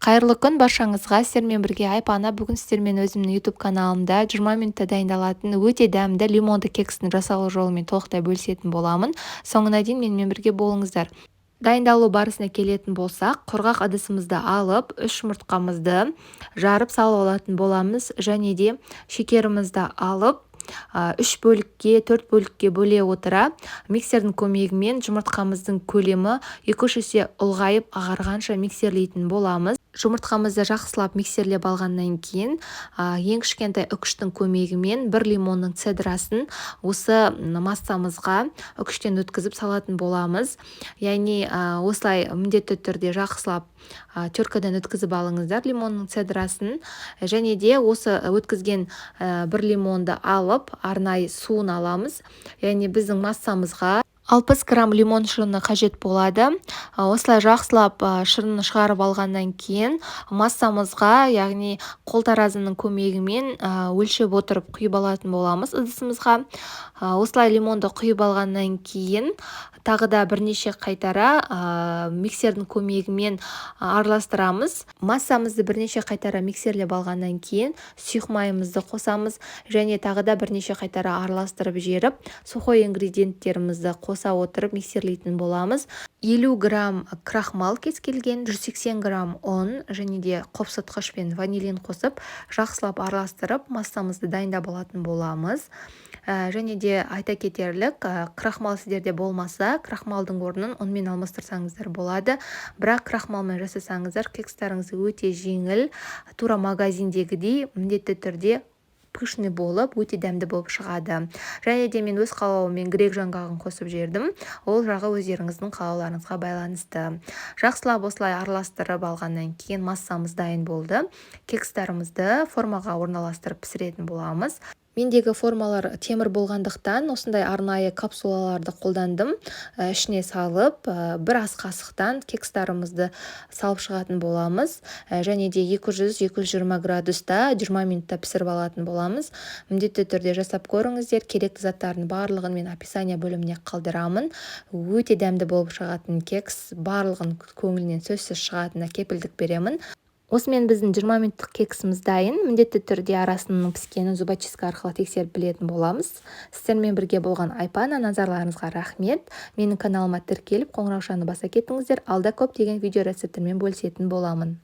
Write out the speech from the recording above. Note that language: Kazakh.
Қайырлы күн баршаңызға. Сіздермен бірге Айпана. Бүгін сіздермен өзімнің YouTube каналымда 20 минутта дайындалатын өте дәмді лимонды кекстің жасалу жолымен толықтай бөлісетін боламын. Соңына дейін менімен бірге болыңыздар. Дайындалу барысына келетін болсақ, құрғақ ыдысымызды алып, 3 жұмыртқамызды жарып салып алатын боламыз, және де шекерімізді алып 3 бөлікке, 4 бөлікке бөле отыра, миксердің көмегімен жұмыртқамыздың көлемі 2-3 есе ұлғайып ағарғанша миксерлейтін боламыз. Жұмыртқамызды жақсылап миксерлеп алғаннан кейін, ең кішкентай үкіштің көмегімен 1 лимонның цедрасын осы массамызға үкіштен өткізіп салатын боламыз. Яғни осылай міндетті түрде жақсылап теркадан өткізіп алыңыздар лимонның цедрасын, және де осы өткізген 1 лимонды алып арнайы суын аламыз. Яғни біздің массамызға 60 грамм лимон шырыны қажет болады. Осылай жақсылап шырынын шығарып алғаннан кейін массамызға, яғни қолтаразының көмегімен өлшеп отырып құйып алатын боламыз ыдысымызға. Осылай лимонды құйып алғаннан кейін тағы да бірнеше қайтара миксердің көмегімен араластырамыз. Массамызды бірнеше қайтара миксерлеп алғаннан кейін сұйық майымызды қосамыз, және тағы да бірнеше қайтара араластырып жеріп, сухой ингредиенттерімізді қоса отырып миксерлейтін боламыз. 50 грамм крахмал кез келген, 180 грамм ұн және де қопсытқыш пен ванилин қосып, жақсылап араластырып массамызды дайындап алатын боламыз. Және де айта кетерлік, крахмал сіздерде болмаса, крахмалдың орнын ұнмен алмастырсаңыздар болады. Бірақ крахмалмен жасасаңыздар кекстарыңыз өте жеңіл, тура магазиндегідей міндетті түрде пышный болып, өте дәмді болып шығады. Және де мен өз қалауыммен грек жаңғағын қосып жердім. Ол жағы өздеріңіздің қалауларыңызға байланысты. Жақсылап осылай араластырып алғаннан кейін массамыз дайын болды. Кекстарымызды формаға орналастырып пісіретін боламыз. Мендегі формалар темір болғандықтан осындай арнайы капсулаларды қолдандым. Ішіне салып, бір ас қасықтан кекстарымызды салып шығатын боламыз. Және де 200-220 градуста 20 минутта пісіріп алатын боламыз. Міндетті түрде жасап көріңіздер. Керекті заттардың барлығын мен описание бөліміне қалдырамын. Өте дәмді болып шығатын кекс, барлығын көңілінен сөзсіз шығатынына кепілдік беремін. Осымен біздің 20 минуттық кексіміз дайын. Міндетті түрде арасының піскенін зубочистка арқылы тексеріп білетін боламыз. Сіздермен бірге болған Айпана. Назарларыңызға рахмет. Менің каналыма тіркеліп, қоңыраушаны баса кетіңіздер. Алда көптеген видео рецепттермен бөлісетін боламын.